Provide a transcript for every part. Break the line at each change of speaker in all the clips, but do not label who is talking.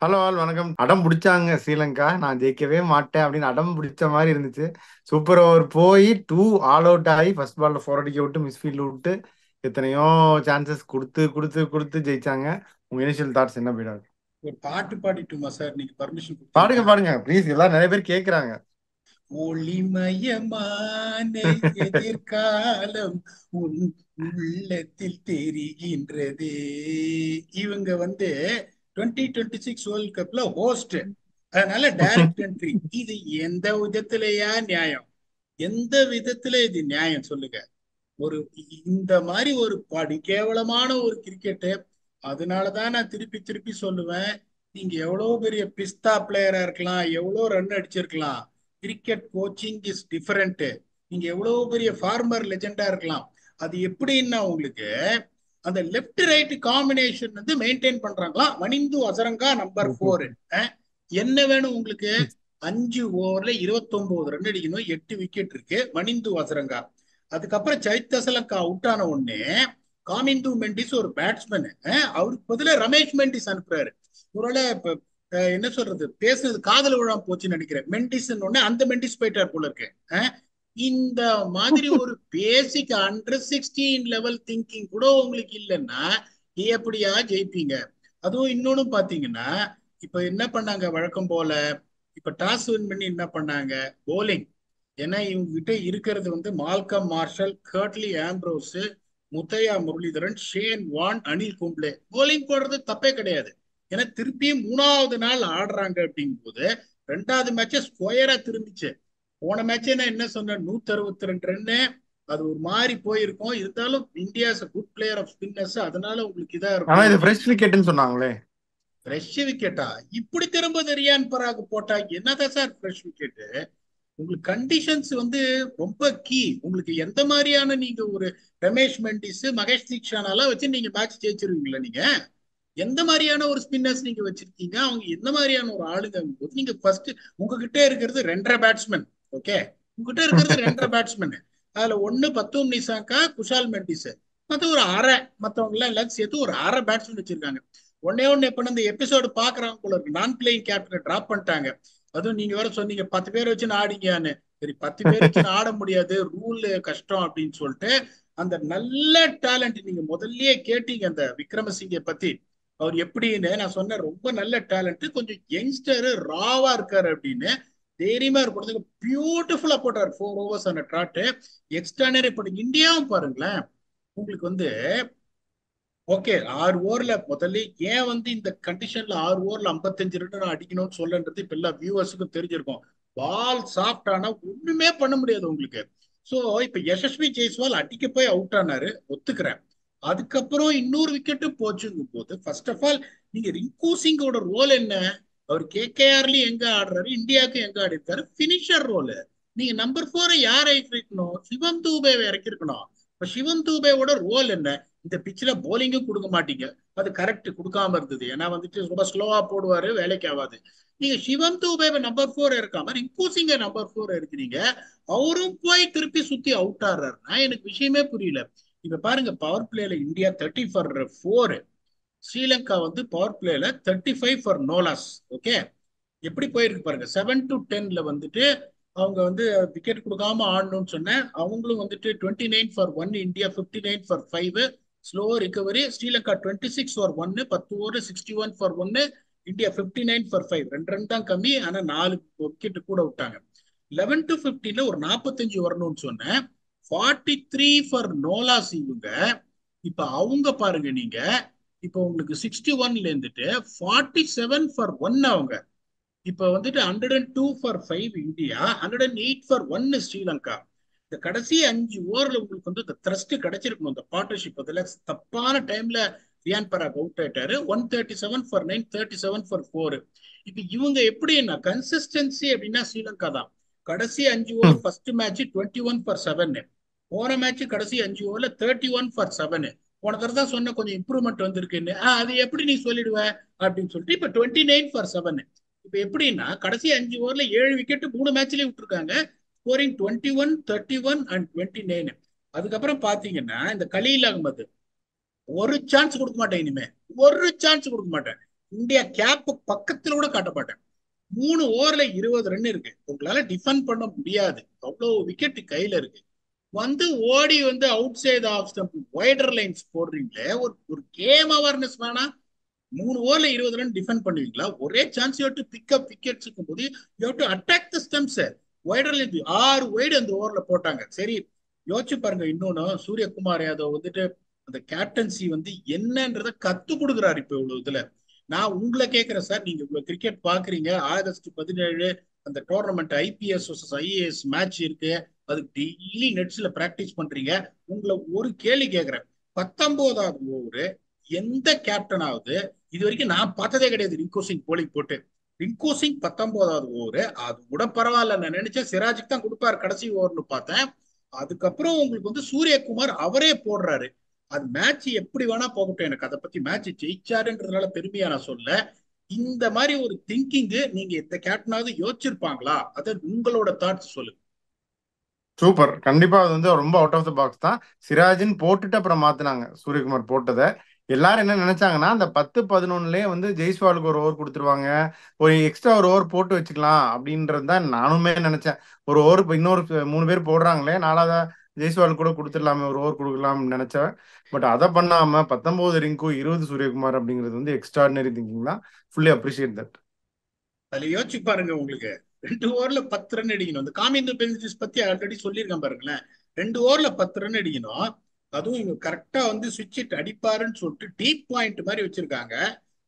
Hello all வணக்கம். அடம் பிடிச்சாங்க ஸ்ரீலங்கா, நான் ஜெயிக்கவே மாட்டேன் அப்படின்னு அடம் பிடிச்ச மாதிரி இருந்துச்சு. சூப்பர் ஓவர் போய் டூ ஆல் அவுட் ஆகி ஃபர்ஸ்ட் பால்ல ஃபோர் அடிக்க விட்டு மிஸ்ஃபீல்ட் விட்டு எத்தனையோ சான்சஸ் கொடுத்து கொடுத்து கொடுத்து ஜெயிச்சாங்க. உங்க இனிஷியல் தாட்ஸ் என்ன போயிடாது?
ஒரு பாட்டு பாடிட்டுமா சார், நீங்க பர்மிஷன்
பாடுங்க
கொடுத்தீங்கன்னா?
பாடுங்க ப்ளீஸ், எல்லாம் நிறைய பேர் கேட்குறாங்க.
ஒளிமயமான எதிர்காலம் உன் உள்ளத்தில் தெரிகின்றதே. இவங்க 2026 வேர்ல்ட் கப்ல ஹோஸ்ட், அதனால டைரக்ட் என்ட்ரி. இது எந்த விதத்திலயா நியாயம்? எந்த விதத்துல இது நியாயம் சொல்லுங்க? ஒரு இந்த மாதிரி ஒரு படு கேவலமான ஒரு கிரிக்கெட்டு. அதனாலதான் நான் திருப்பி திருப்பி சொல்லுவேன், நீங்க எவ்வளவு பெரிய பிஸ்தா பிளேயரா இருக்கலாம், எவ்வளவு ரன் அடிச்சிருக்கலாம், கிரிக்கெட் கோச்சிங் இஸ் டிஃபரெண்ட். நீங்க எவ்வளவு பெரிய ஃபார்மர் லெஜெண்டா இருக்கலாம், அது எப்படின்னா உங்களுக்கு அந்த லெஃப்ட் ரைட் காம்பினேஷன் மெயின்டைன் பண்றாங்களா? மணிந்து அசரங்கா நம்பர் 4. என்ன வேணும் உங்களுக்கு? 5 ஓவர்ல 29 ரன் அடிக்கணும், 8 விக்கெட் இருக்கு. மணிந்து அசரங்கா, அதுக்கப்புறம் சைத்தசலங்கா அவுட் ஆன உடனே காமிந்து மெண்டிஸ் ஒரு பேட்ஸ்மேன், அவருக்கு பதிலா ரமேஷ் மெண்டிஸ் அனுப்புறாரு. ஒருவேளை இப்ப என்ன சொல்றது, பேசுனது காதல விழாம போச்சுன்னு நினைக்கிறேன். மெண்டிஸ் உடனே அந்த மெண்டிஸ் போயிட்டார் போல இருக்கு. இந்த மாதிரி ஒரு பேசிக் அண்டர் 16 லெவல் திங்கிங் கூட உங்களுக்கு இல்லைன்னா எப்படியா ஜெயிப்பீங்க? அதுவும் இன்னொன்னு பாத்தீங்கன்னா, இப்ப என்ன பண்ணாங்க வழக்கம் போல, இப்ப டாஸ் வின் பண்ணி என்ன பண்ணாங்க? போலிங். ஏன்னா இவங்க கிட்ட இருக்கிறது Malcolm marshal, கர்ட்லி Ambrose, Muthiah Muralidharan, Shane வான், அனில் கும்ப்ளே. போலிங் போடுறது தப்பே கிடையாது. ஏன்னா திருப்பியும் 3வது நாள் ஆடுறாங்க அப்படிங்கும் போது ரெண்டாவது மேட்ச ஸ்கொயரா திரும்பிச்சு. போன மேட்சே நான் என்ன சொன்னேன், 162 ரன்னு. அது ஒரு மாதிரி போயிருக்கும். இருந்தாலும் India good player of spinners, அதனால உங்களுக்கு இதா
ஆனா
இருக்கும்
இது
அப்படின்னு.
ஃப்ரெஷ் விக்கெட்னு சொன்னாங்களே.
ஃப்ரெஷ் விக்கெட்டா? இப்படி திரும்ப ரியான் பராக் போட்டா என்னதான் சார் ஃப்ரெஷ் விக்கெட்? உங்களுக்கு கண்டிஷன்ஸ் ரொம்ப கீ. உங்களுக்கு எந்த மாதிரியான நீங்க ஒரு ரமேஷ் மெண்டிஸ், மகேஷ் தீக்ஷானாலாம் வச்சு நீங்க மேட்ச் ஜெயிச்சிருவீங்களா? நீங்க எந்த மாதிரியான ஒரு ஸ்பின்னர்ஸ் நீங்க வச்சிருக்கீங்க? அவங்க எந்த மாதிரியான ஒரு ஆளுங்க போது நீங்க ஃபர்ஸ்ட் உங்ககிட்ட இருக்கிறது 2.5 பேட்ஸ்மேன். ஓகே, உங்ககிட்ட இருக்கிறது 2.5 பேட்ஸ்மேன். அதுல ஒண்ணு பத்தும் நிசாக்கா, குஷால் மெண்டிஸ், மத்த ஒரு அரை, மத்தவங்க எல்லாம் எல்லாம் சேர்த்து ஒரு அரை பேட்ஸ்மேன் வச்சிருக்காங்க. ஒன்னே ஒண்ணு எப்ப இந்த எபிசோடு பாக்குறாங்க போல இருக்கு, நான் பிளேயிங் கேப்டனை டிராப் பண்ணிட்டாங்க. அதுவும் நீங்க வேற சொன்னீங்க 10 பேர் வச்சு ஆடிங்கன்னு. சரி, 10 பேர் வச்சு ஆட முடியாது, ரூல் கஷ்டம் அப்படின்னு சொல்லிட்டு அந்த நல்ல டேலண்ட் நீங்க முதல்லயே கேட்டீங்க அந்த விக்ரமசிங்க பத்தி. அவர் எப்படின்னு நான் சொன்னேன், ரொம்ப நல்ல டேலண்ட், கொஞ்சம் யங்ஸ்டர், ராவா இருக்காரு அப்படின்னு. தைரியமா இருக்கிறதுக்கு பியூட்டிஃபுல்லா போட்டார் 4 ஓவர்ஸ் அந்த ட்ராட். எக்ஸ்ட்ரானரி போட்டு இந்தியாவும் பாருங்களேன். உங்களுக்கு ஓகே, 6 ஓவர்ல முதல்ல ஏன் இந்த கண்டிஷன்ல 6 ஓவர்ல 55 ரன் அடிக்கணும்னு சொல்லன்றது இப்ப எல்லா வியூவர்ஸுக்கும் தெரிஞ்சிருக்கும். பால் சாஃப்ட் ஆனா ஒண்ணுமே பண்ண முடியாது உங்களுக்கு. சோ இப்ப யசஸ்வி ஜெய்ஸ்வால் அடிக்க போய் அவுட் ஆனாரு, ஒத்துக்கிறேன். அதுக்கப்புறம் இன்னொரு விக்கெட்டும் போச்சுங்கும் போது ஃபர்ஸ்ட் ஆஃப் ஆல் நீங்க ரிங்கு சிங்கோட ரோல் என்ன? அவர் கேகேஆர்லயும் எங்க ஆடுறாரு, இந்தியாவுக்கு எங்க ஆடி இருக்காரு, பினிஷர் ரோல். நீங்க நம்பர் 4 யாரை இறக்கணும்? சிவம் தூபேவை இறக்கிருக்கணும். இப்ப சிவம் தூபேவோட ரோல் என்ன? இந்த பிச்சில் போலிங்கும் கொடுக்க மாட்டீங்க, அது கரெக்ட், கொடுக்காம இருந்தது. ஏன்னா ரொம்ப ஸ்லோவா போடுவாரு, வேலைக்கு ஆகாது. நீங்க சிவம் தூபேவை நம்பர் 4 இருக்காம ரிங்கு சிங்க நம்பர் 4 இருக்கிறீங்க. அவரும் போய் திருப்பி சுத்தி அவுட் ஆடுறாருன்னா எனக்கு விஷயமே புரியல. இப்ப பாருங்க, பவர் பிளேல இந்தியா 30 for 4, ஸ்ரீலங்கா பவர் பிளேல 35 for 0 loss. ஓகே, எப்படி போயிருக்கு பாருங்க. 7 to 10ல அவங்க விக்கெட் கொடுக்காம ஆடணும்னு சொன்னேன். அவங்களும் 29 for 1, India 59 for 5. Slow recovery. Sri Lanka 26 for 1, 10 over 61 for 1, India 59 for 5. 2 run தான் கம்மி, ஆனா 4 விக்கெட் கூட விட்டாங்க. 11 to 15ல ஒரு 45 வரணும்னு சொன்னேன். 43 for 0 loss இவங்க. இப்ப அவங்க பாருங்க, நீங்க இப்ப உங்களுக்கு 61ல இருந்துட்டு 47 for 1 அவங்க. இப்ப 102 for 5 இந்தியா, 108 for 1 ஸ்ரீலங்கா. இந்த கடைசி 5 ஓவர்ல உங்களுக்கு இந்த த்ரஸ்ட் கிடைச்சிருக்கணும், இந்த பார்ட்னர்ஷிப். அதுல தப்பான டைம்ல ரியான் பராக் அவுட் ஆயிட்டாரு. 137 for 9, 37 for 4. இப்ப இவங்க எப்படின்னா கன்சிஸ்டன்சி அப்படின்னா ஸ்ரீலங்கா தான். கடைசி 5 ஓவர் ஃபர்ஸ்ட் மேட்ச் 21 for 7. போன மேட்ச் கடைசி 5 ஓவர்ல 31 for 7. போன தடவை தான் சொன்ன கொஞ்சம் இம்ப்ரூவ்மெண்ட் வந்திருக்குன்னு. அது எப்படி நீ சொல்லிடுவ அப்படின்னு சொல்லிட்டு இப்ப 29 for 7. இப்ப எப்படின்னா கடைசி 5 ஓவர்ல 7 விக்கெட் 3 மேட்ச்லயே விட்டுருக்காங்க. Scoring 21, 31 and 29. அதுக்கப்புறம் பாத்தீங்கன்னா இந்த கலீல் அகமது ஒரு சான்ஸ் கொடுக்க மாட்டேன், இனிமே ஒரு சான்ஸ் கொடுக்க மாட்டேன். இந்தியா கேப் பக்கத்துல கூட காட்ட மாட்டேன். 3 ஓவர்ல 20 ரன் இருக்கு, உங்களால டிஃபெண்ட் பண்ண முடியாது, அவ்வளவு விக்கெட் கையில இருக்கு. வந்து ஓடி வந்து outside off stump wider lines போடுறீங்களே, ஒரு ஒரு கேம் அவேர்னஸ் வேணா? 3 ஓவர்ல 20 ரன் டிஃபெண்ட் பண்ணுவீங்களா? ஒரே chance you to pick up wickets இருக்கும்போது you to attack the stumps. Wider line 6 wide அந்த ஓவர்ல போட்டாங்க. சரி, யோசிச்சு பாருங்க. இன்னொன்னு, சூரியகுமார் யாதவ் வந்துட்டு அந்த கேப்டன்சி வந்து என்னன்றத கத்து கொடுக்குறாரு இப்ப இவ்வளவு இதுல. நான் உங்களை கேட்கிறேன் சார், நீங்க இவ்வளவு கிரிக்கெட் பாக்குறீங்க. ஆகஸ்ட் 17 அந்த டோர்னமெண்ட் ஐபிஎஸ் ஐஏஎஸ் மேட்ச் இருக்கு, அது டெய்லி நெட்ஸ்ல பிராக்டிஸ் பண்றீங்க. உங்களை ஒரு கேள்வி கேட்கிறேன். 19வது ஓவர் எந்த கேப்டனாவது இது வரைக்கும் நான் பார்த்ததே கிடையாது ரிங்கு சிங் போலிங் போட்டு. ரிங்கு சிங் 19வது ஓவர் அது கூட பரவாயில்ல, நான் நினைச்சேன் சிராஜுக்கு தான் கொடுப்பாரு கடைசி ஓவர்னு பார்த்தேன். அதுக்கப்புறம் உங்களுக்கு வந்து சூரியகுமார் அவரே போடுறாரு. அது மேட்ச் எப்படி வேணா போகட்டும், எனக்கு அதை பத்தி மேட்ச் ஜெயிச்சாருன்றதுனால பெருமையா நான் சொல்ல. இந்த மாதிரி ஒரு திங்கிங் நீங்க எந்த கேப்டனாவது யோசிச்சிருப்பாங்களா? அது உங்களோட தாட்ஸ் சொல்லுங்க.
சூப்பர். கண்டிப்பா அது வந்து ரொம்ப அவுட் ஆஃப் த பாக்ஸ் தான். சிராஜின் போட்டுட்டு அப்புறம் மாத்தினாங்க சூரியகுமார் போட்டதை. எல்லாரும் என்ன நினைச்சாங்கன்னா அந்த 10-11லே வந்து ஜெய்ஸ்வாலுக்கு ஒரு ஓவர் கொடுத்துருவாங்க, ஒரு எக்ஸ்ட்ரா ஒரு ஓவர் போட்டு வச்சுக்கலாம் அப்படின்றது தான் நானுமே நினைச்சேன். ஒரு ஓவர் இன்னொரு 3 பேர் போடுறாங்களே, நாலாவதா ஜெய்ஸ்வால் கூட கொடுத்துடலாமே, ஒரு ஓவர் கொடுக்கலாம்னு நினைச்சேன். பட் அதை பண்ணாம 19 ரிங்கு 20 சூரியகுமார் அப்படிங்கிறது வந்து எக்ஸ்ட்ராடினரி திங்கிங் தான். Fully appreciate that.
அதுல யோசிச்சு பாருங்க, உங்களுக்கு 2 ஓவர்ல 10 ரன் அடிக்கணும். இந்த காமிந்து பென்சிஸ் பத்தி ஆல்ரெடி சொல்லியிருக்கேன் பாருங்களேன். 2 ஓவர்ல 10 ரன் அடிக்கணும். அதுவும் இவங்க கரெக்டா வந்து சுவிட்ச் இட் அடிப்பாருன்னு சொல்லிட்டு டீப் பாயிண்ட் மாதிரி வச்சிருக்காங்க.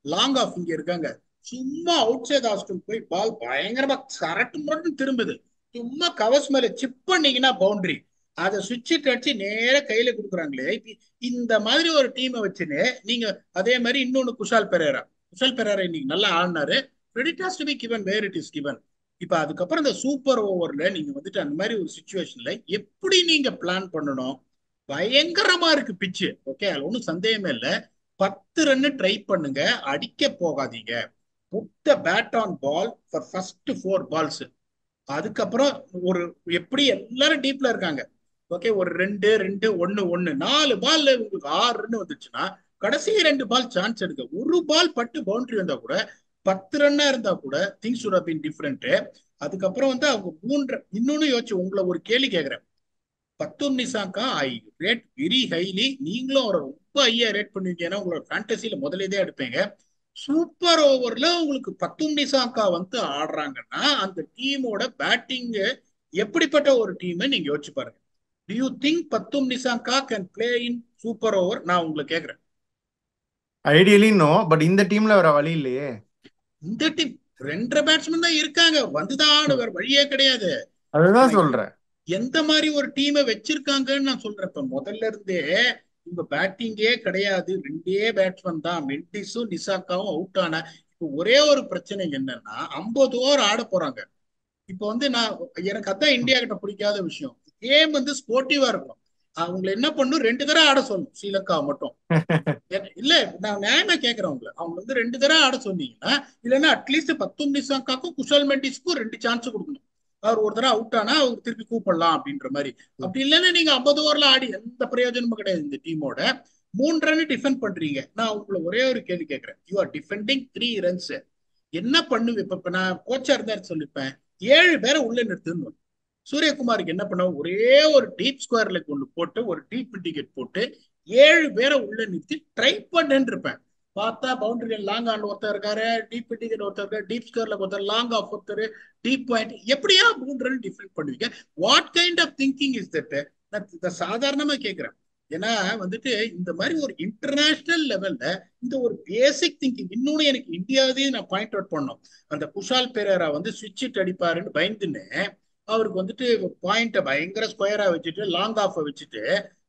லாங் ஆஃப் இங்க இருக்காங்க. சும்மா அவுட் சைட் ஆஸ்டம் போய் பால் பயங்கரமா கரெக்ட் மட்டும் திரும்புது. சும்மா கவர்ஸ் மேல சிப் பண்ணீங்கன்னா பவுண்டரி. அதை சுவிட்ச் இட் அடிச்சு நேர கையில கொடுக்குறாங்களே. இந்த மாதிரி ஒரு டீமை வச்சுன்னு நீங்க அதே மாதிரி இன்னொன்னு குஷால் பெரேரா இன்னைக்கு நல்லா ஆடினாரு. credit has to be given where it is given. இப்ப அதுக்கப்புறம் இந்த சூப்பர் ஓவர்ல நீங்க வந்துட்டு அந்த மாதிரி ஒரு சுச்சுவேஷன்ல எப்படி நீங்க பிளான் பண்ணணும்? பயங்கரமா இருக்கு பிச்சு. ஓகே, அதுல ஒன்றும் சந்தேகமே இல்லை. 10 ரன் ட்ரை பண்ணுங்க, அடிக்க போகாதீங்க. Put bat on ball for first 4 balls. அதுக்கப்புறம் ஒரு எப்படி எல்லாரும் டீப்ல இருக்காங்க. ஓகே, ஒரு 2-2-1-1 4 பால்ல உங்களுக்கு 6 ரன் வந்துச்சுன்னா கடைசி 2 பால் சான்ஸ் எடுக்க, ஒரு பால் பட்டு பவுண்டரி வந்தா கூட 10 ரன்னா இருந்தா கூட things should have been different. அதுக்கப்புறம் வந்து அவங்க 3 இன்னொன்னு யோசிச்சு உங்களை ஒரு கேள்வி கேட்கிறேன். பத்தும் நிசாக்கா ஐ ரேட் வெரி ஹைலி. நீங்களும் அவரை ரொம்ப ஹையா ரேட் பண்ணுவீங்க, ஏன்னா உங்களோட ஃபேண்டசியில முதலே எடுப்பீங்க. சூப்பர் ஓவர்ல உங்களுக்கு பத்தும் நிசாக்கா வந்து ஆடுறாங்கன்னா அந்த டீமோட பேட்டிங் எப்படிப்பட்ட ஒரு டீம் நீங்க யோசிச்சு பாருங்க. டு யூ திங்க் பத்தும் Nissanka can play in super over? நான் உங்களை கேட்கிறேன்.
ஐடியலி நோ, பட் இந்த டீம்ல வேற வழி இல்லையே.
இந்த டீம் 2 பேட்ஸ்மேன் தான் இருக்காங்க, வந்துதான் ஆடு, வேற வழியே கிடையாது. ஆனா
அதுதான் சொல்றேன்.
எந்த மாதிரி ஒரு டீமை வச்சிருக்காங்கன்னு நான் சொல்றேன். இப்ப முதல்ல இருந்தே உங்க பேட்டிங்கே கிடையாது, 2 பேட்ஸ்மேன் தான், மெண்டிஸும் நிசாக்காவும் அவுட் ஆன. இப்போ ஒரே ஒரு பிரச்சனை என்னன்னா 50 ஓவர் ஆட போறாங்க. இப்போ வந்து நான் எனக்கு அதான் இந்தியா கிட்ட பிடிக்காத விஷயம். கேம் வந்து ஸ்போர்ட்டிவா இருக்கணும். அவங்க என்ன பண்ணும், 2 தடவை ஆட சொல்லணும் ஸ்ரீலங்கா மட்டும். இல்ல, நான் நியாயமா கேட்கிறேன் உங்களை. அவங்க வந்து 2 தடவை ஆட சொன்னீங்கன்னா, இல்லைன்னா அட்லீஸ்ட் பத்தும் நிசாக்காக்கும் குஷால் மெண்டிஸ்க்கும் 2 சான்ஸ் கொடுக்கணும். அவர் ஒரு தடவை அவுட் ஆனா அவங்க திருப்பி கூப்பிடலாம் அப்படின்ற மாதிரி. அப்படி இல்லைன்னா நீங்க 50 ஓவர்ல ஆடி எந்த பிரயோஜனமும் கிடையாது. இந்த டீமோட 3 ரன் டிஃபெண்ட் பண்றீங்க. நான் உங்களை ஒரே ஒரு கேள்வி கேட்கிறேன். You are defending 3 runs. என்ன பண்ணுவேன்? இப்ப நான் கோச்சா இருந்தாரு சொல்லிப்பேன், 7 பேரை உள்ள நிறுத்துன்னு. சூரியகுமாருக்கு என்ன பண்ண, ஒரே ஒரு டீப் ஸ்கொயர்ல கொண்டு போட்டு ஒரு டீப் டிக்கெட் போட்டு 7 பேரை உள்ள நிறுத்தி ட்ரை பண்ணுன்னு இருப்பேன். பார்த்தா பவுண்டரி லாங் ஆன் ஒருத்தர் இருக்காரு, டீப் டிக்கெட் ஒருத்தர் இருக்காரு, டீப் ஸ்கொயர்ல ஒருத்தர், லாங் ஆஃப் ஒருத்தர், டீப் பாயிண்ட். எப்படியா 3 ரன் டிஃபெண்ட் பண்ணுவீங்க? What kind of thinking is that? நான் சாதாரணமா கேட்கிறேன். ஏன்னா வந்துட்டு இந்த மாதிரி ஒரு இன்டர்நேஷனல் லெவல்ல இந்த ஒரு பேசிக் திங்கிங் இன்னொன்னு எனக்கு இந்தியாவையும் நான் பாயிண்ட் அவுட் பண்ணோம். அந்த குஷால் பெரேரா வந்து சுவிட்ச் இட் அடிப்பாருன்னு பயந்துன்னு அவருக்கு வந்துட்டு பாயிண்ட பயங்கர ஸ்கொயரா வச்சுட்டு லாங் ஆஃப் வச்சுட்டு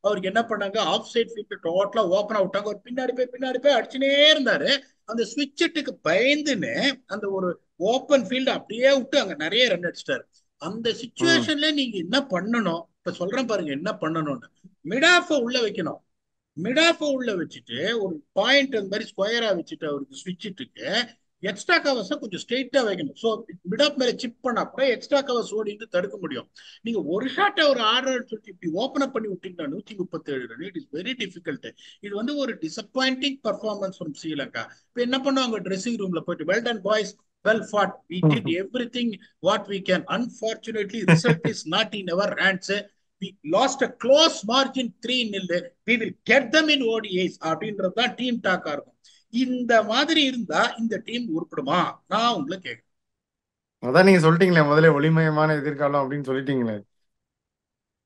அவருக்கு என்ன பண்ணாங்க, ஆஃப் சைட் ஃபீல்ட் டோட்டலா ஓப்பன் விட்டாங்க. அவர் பின்னாடி போய் அடிச்சுனே இருந்தாரு. அந்த ஸ்விட்சுக்கு பயந்துன்னு அந்த ஒரு ஓப்பன் ஃபீல்டு அப்படியே விட்டு அங்க நிறைய ரன் அடிச்சிட்டாரு. அந்த
ம்.
சுச்சுவேஷன்ல நீங்க என்ன பண்ணணும்? இப்ப சொல்றேன் பாருங்க என்ன பண்ணணும்னு. மிடாஃப உள்ள வைக்கணும். மிடாஃப உள்ள வச்சுட்டு ஒரு பாயிண்ட் அந்த மாதிரி ஸ்கொயரா வச்சுட்டு அவருக்கு ஸ்விட்சுக்கு எக்ஸ்ட்ரா கவர்ஸை கொஞ்சம் ஸ்ட்ரெயிட்டா வைக்கணும். ஸோ மிட் ஆஃப் மேல சிப் பண்ணா கூட எக்ஸ்ட்ரா கவர்ஸ் ஓடிட்டு தடுக்க முடியும். நீங்க ஒரு ஷாட்டை ஒரு ஆர்டர் சொல்லி இப்படி ஓப்பன் அப் பண்ணி விட்டீங்கன்னா 137 run, it is very difficult. இது வந்து ஒரு டிசப்பாயிண்டிங் பர்ஃபார்மன்ஸ் ஃப்ரம் ஸ்ரீலங்கா. இப்போ என்ன பண்ணுவாங்க, ட்ரெஸ்ஸிங் ரூம்ல போயிட்டு well done boys, well fought, we did everything what we can, unfortunately result is not in our hands, we lost a close margin 3-0, we will get them in ODIs அப்படின்றது தான் team Dhaka இருக்கும். இந்த மாதிரி இருந்தா இந்த team உருப்படுமா? நான் உங்களை கேட்கிறேன்.
அதான் நீங்க சொல்லிட்டீங்களே முதல்ல, ஒளிமயமான எதிர்காலம் அப்படின்னு சொல்லிட்டீங்களே.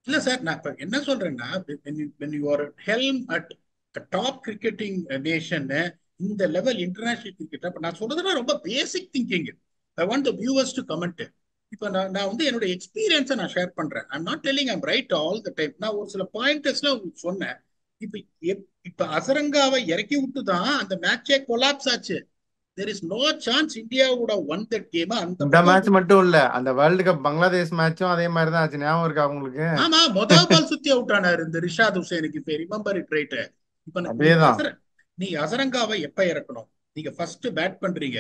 இல்ல சார், நான் இப்ப என்ன சொல்றேன்னா, when you are helm at a top cricketing nation, இந்த லெவல் இன்டர்நேஷனல் கிரிக்கெட், அப்ப நான் சொல்றதுன்னா ரொம்ப basic thinking. I want the viewers to comment. இப்ப நான் வந்து என்னோட எக்ஸ்பீரியன்ஸை நான் ஷேர் பண்றேன். I'm not telling I'm right all the time. நான் ஒரு சில பாயிண்டர்ஸ்லாம் உங்களுக்கு சொன்னேன். இப்ப இப்ப அசரங்காவை இறக்கி விட்டு தான் அந்த மேட்சே கொலாப்ஸ் ஆச்சு. there is no chance India would have won that game. அந்த
இந்த மேட்ச் மட்டும் இல்ல, அந்த வேர்ல்டு கப் பங்களாதேஷ் மேட்சும் அதே மாதிரி தான் ஆச்சு. ஞாபகம் இருக்கா உங்களுக்கு?
ஆமா, முதல் பால் சுத்தி அவுட் ஆனாரு இந்த ரிஷாத் ஹுசேனுக்கு. இப்ப ரிமெம்பர் இட் ரைட். இப்ப
அதேதான்.
நீங்க அசரங்காவை எப்ப இறக்கணும்? நீங்க ஃபர்ஸ்ட் பேட் பண்றீங்க,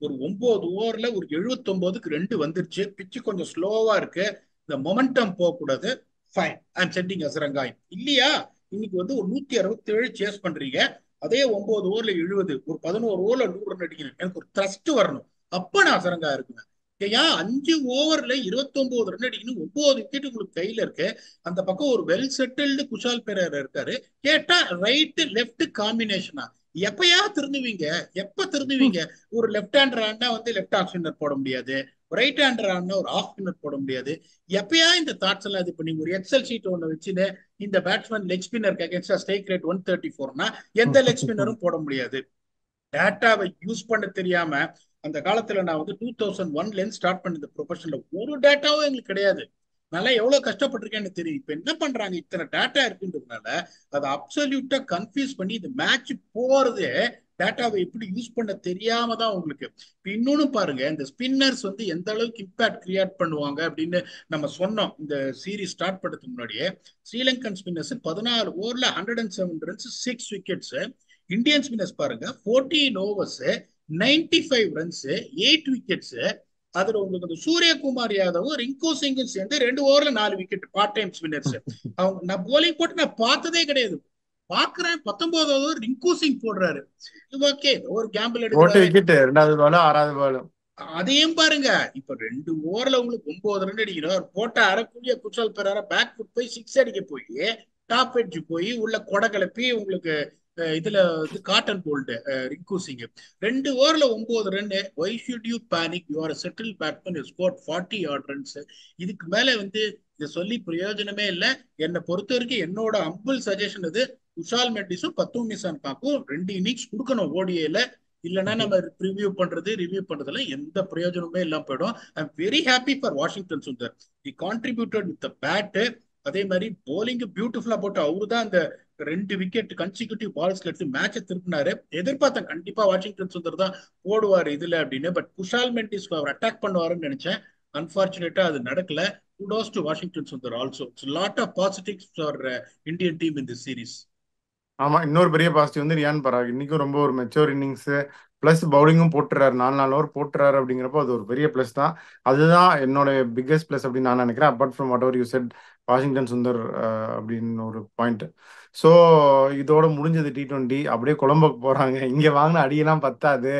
ஒரு 9 ஓவர்ல ஒரு 79க்கு 2 வந்துருச்சு, பிச்சு கொஞ்சம் ஸ்லோவா இருக்கு, இந்த மொமெண்டம் போக கூடாது, fine, I am setting Azarenka. இல்லையா, இன்னைக்கு வந்து ஒரு 167 சேஸ் பண்றீங்க, அதே 9 ஓவர்ல 70, ஒரு 11 ஓவர்ல 100 ரன் அடிக்கணும், எனக்கு ஒரு த்ரஸ்ட் வரணும், அப்ப நான் அசரங்கா இருக்குங்க. ஏன் 5 ஓவர்ல 29 ரன் அடிக்கணும், 9 விக்கெட் உங்களுக்கு கையில இருக்கு, அந்த பக்கம் ஒரு வெல் செட்டில்டு குஷால் பெரேரா இருக்காரு, கேட்டா ரைட் லெப்ட் காம்பினேஷனா? எப்பயா திருந்துவீங்க? எப்ப திருந்துவீங்க? ஒரு லெப்ட் ஹேண்டர் ஆனா வந்து லெப்ட் ஆஃப் ஸ்பின்னர் போட முடியாது, ரைட் ஹேண்டர் ஆனா ஒரு ஆஃப் ஸ்பின்னர் போட முடியாது. எப்பயா இந்த தாட்ஸ் எல்லாம் இது பண்ணி ஒரு எக்ஸல் ஷீட் ஒண்ணு வச்சுன்னு இந்த பேட்ஸ்மேன் லெக் ஸ்பின்னருக்கு அகேன்ஸ்டா ஸ்ட்ரைக் ரேட் 134னா எந்த லெக் ஸ்பின்னரும் போட முடியாது. டேட்டாவை யூஸ் பண்ண தெரியாம, அந்த காலத்துல நான் வந்து 2001ல ஸ்டார்ட் பண்ண ப்ரொஃபஷன்ல ஒரு டேட்டாவும் எங்களுக்கு கிடையாது. நல்லா எவ்வளவு கஷ்டப்பட்டிருக்கேன்னு தெரியும். இப்ப என்ன பண்றாங்க, இத்தனை டேட்டா இருக்குன்றதுனால அதை அப்சல்யூட்டா கன்ஃபியூஸ் பண்ணி இந்த மேட்ச் போறதே டேட்டாவை எப்படி யூஸ் பண்ண தெரியாம தான் உங்களுக்கு. இப்ப இன்னொன்னு பாருங்க, இந்த ஸ்பின்னர்ஸ் வந்து எந்த அளவுக்கு இம்பாக்ட் கிரியேட் பண்ணுவாங்க அப்படின்னு நம்ம சொன்னோம் இந்த சீரீஸ் ஸ்டார்ட் பண்ணதுக்கு முன்னாடியே. ஸ்ரீலங்கன் ஸ்பின்னர்ஸ் 14 ஓவர்ல 107 ரன்ஸ் 6 விக்கெட்ஸ். இந்தியன் ஸ்பின்னர்ஸ் பாருங்க 14 ஓவர்ஸ் 95 ரன்ஸ் 8 விக்கெட்ஸ். அதுல உங்களுக்கு அந்த சூரியகுமார் யாதவும் ரிங்கு சிங்கும் சேர்ந்து 2 ஓவர்ல 4 விக்கெட் பார்ட் டைம் ஸ்பின்னர்ஸ். அவங்க நான் போலிங் போட்டு நான் பார்த்ததே கிடையாது. பாக்குறேன் 19 ஓவர் ரிங்கு சிங் போடுறாரு, ஓகே ஒரு கேம்பிள் எடுக்கிறாரு,
விக்கெட் 2வது பாலும் 6வது பாலும்.
அதையும் பாருங்க, இப்ப 2 ஓவர்ல உங்களுக்கு 9 ரன் அடிக்கிறோம், போட்ட அரைக்குழிய குஷால் பெரேரா பேக் ஃபுட் போய் 6 அடிக்க போய் டாப் எட்ஜ் போய் உள்ள கொடை கிளப்பி உங்களுக்கு இதுல வந்து காட்டன் போல்டு ரிங்கு சிங் 2 ஓவர்ல 9 run. Why should you panic, you are settle batsman, you scored 40 odd runs. இதுக்கு மேல வந்து இதை சொல்லி பிரயோஜனமே இல்லை. என்னை பொறுத்த வரைக்கும் என்னோட அம்பிள் சஜஷன் இது, குஷால் மெண்டிஸும் பத்தும் நிசான்காக்கும் 2 இன்னிங்ஸ் கொடுக்கணும் ஓடிஏல. இல்லைன்னா நம்ம ரிவ்யூ பண்றதுல எந்த பிரயோஜனமே இல்லாம போயிடும். I am very happy for Washington Sundar, he contributed with bat. அதே மாதிரி போலிங் பியூட்டிஃபுல்லா போட்டு அவரு தான் அந்த 2 விக்கெட் கன்சிக்யூட்டிவ் பால்ஸ் எடுத்து மேட்சை திருப்பினாரு. எதிர்பார்த்தேன் கண்டிப்பா வாஷிங்டன் சுந்தர் தான் போடுவார் இதுல அப்படின்னு. பட் குஷால் மெண்டிஸ் அவர் அட்டாக் பண்ணுவாருன்னு நினைச்சேன். அன்பார்ச்சுனேட்டா அது நடக்கல. Kudos to Washington Sundar also. It's lot of positives for Indian team in this series.
ஆமா, இன்னொரு பெரிய பாசிட்டிவ் வந்து ரியான் பராக் இன்னைக்கும் ரொம்ப ஒரு மெச்சோர் இன்னிங்ஸ் பிளஸ் பவுலிங்கும் போட்டுறாரு, 4 ஓவர் போட்டுறாரு. அப்படிங்கிறப்போ அது ஒரு பெரிய பிளஸ் தான். அதுதான் என்னோட பிக்கஸ்ட் பிளஸ் அப்படின்னு நான் நினைக்கிறேன். Apart from what ever you said Washington Sundar அப்படின்னு ஒரு பாயிண்ட். ஸோ இதோட முடிஞ்சது T20. அப்படியே கொலம்போக்கு போறாங்க. இங்க வாங்கின அடியெல்லாம் பத்தாது,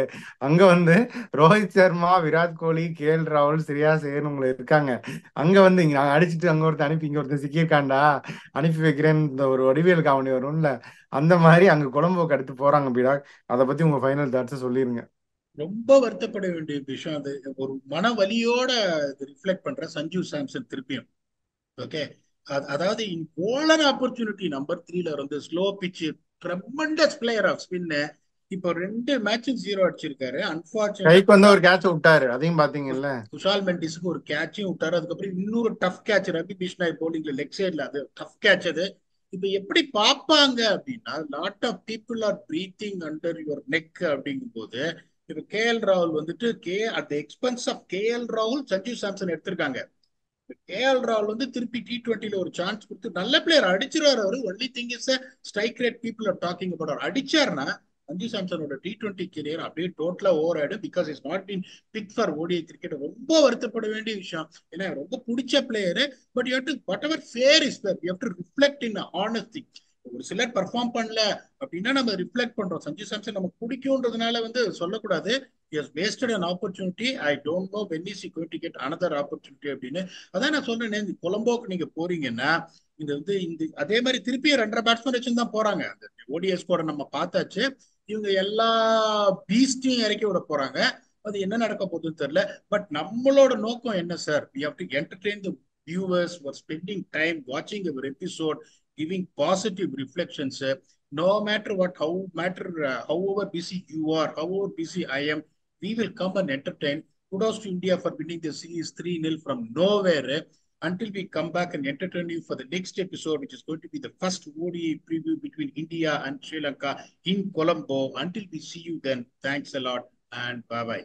அங்க வந்து ரோஹித் சர்மா, விராட் கோலி, KL ராகுல், ஸ்ரேயாஸ் ஐயர் உங்களை இருக்காங்க. அங்க வந்து இங்க நாங்க அடிச்சுட்டு அங்க ஒருத்தர் அனுப்பி இங்க ஒருத்தர் சிக்கியிருக்காண்டா, அனுப்பி வைக்கிறேன்னு இந்த ஒரு வடிவேல் காமெடி வரும்ல, அந்த மாதிரி அங்க கொலம்போக்கு அடுத்து போறாங்க பிடாக். அதை பத்தி உங்க ஃபைனல் தாட்ஸ் சொல்லிருங்க.
ரொம்ப வருத்தப்பட வேண்டிய விஷயம் அது. ஒரு மன வலியோட ரிஃப்ளெக்ட் பண்ற சஞ்சு சாம்சன் திருப்பியும். ஓகே, அதாவது கோல்டன் ஆப்பர்ச்சுனிட்டி நம்பர் 3ல வந்து slow pitch tremendous player of spin. இப்போ 2 மேட்ச் 0 அடிச்சிருக்காரு.
கைக்கு
அன்பார்ச்சுனேட்டா
வந்து ஒரு கேட்ச் விட்டாரு, அதையும் பாத்தீங்கல்ல.
குஷால் மெண்டிஸுக்கு ஒரு கேட்சும் விட்டாரு. அதுக்கப்புறம் இன்னொரு டஃப் கேட்ச் ரவி பிஷ்னாய் போலிங்ல லெக் சைட்ல, அது டஃப் கேட்ச் அது. இப்ப எப்படி பார்ப்பாங்க அப்படின்னா, lot of people are breathing under your neck அப்படிங்கும் போது, இப்ப KL ராகுல் வந்துட்டு at the expense of KL ராகுல் சஞ்சீவ் சாம்சன் எடுத்திருக்காங்க. KL ராகுல் வந்து திருப்பி T20ல ஒரு சான்ஸ் கொடுத்து நல்ல பிளேயர் அடிச்சிருவாரு அவரு. Only thing is strike rate people are talking about. அவர் அடிச்சாருன்னா சஞ்சு சாம்சனோட T20 கெரியர் அப்படியே டோட்டலா ஓவர் ஆயிடும். Because is not been pick for ODI cricket. ரொம்ப வருத்தப்பட வேண்டிய விஷயம். ஏன்னா ரொம்ப பிடிச்ச player. But you have to whatever fair is fair, you have to reflect in honesty. ஒரு சிலர் பெர்ஃபார்ம் பண்ணல அப்படின்னா நம்ம ரிஃப்ளெக்ட் பண்றோம். சஞ்சு சாம்சன் நமக்கு பிடிக்கும்ன்றதுனால வந்து சொல்லக்கூடாது. He has wasted an opportunity. I don't know when is he going to get another opportunity அப்படின்னு. அதான் நான் சொல்றேன், இந்த கொலம்போக்கு நீங்க போறீங்கன்னா இந்த வந்து இந்த அதே மாதிரி திருப்பி 2.5 பேட்ஸ்மேன் வச்சு தான் போறாங்க. அந்த ஓடிஎஸ் கூட நம்ம பார்த்தாச்சு. இவங்க எல்லா பீஸ்டையும் இறக்கி விட போறாங்க. அது என்ன நடக்க போகுதுன்னு தெரியல. பட் நம்மளோட நோக்கம் என்ன sir? We have to entertain the viewers who are spending time watching our episode, giving positive reflections. No matter what, however busy you are, however busy I am, we will come and entertain. Kudos to India for winning the series 3-0 from nowhere. Until we come back and entertain you for the next episode, which is going to be the first ODI preview between India and Sri Lanka in Colombo. Until we see you then, thanks a lot and bye-bye.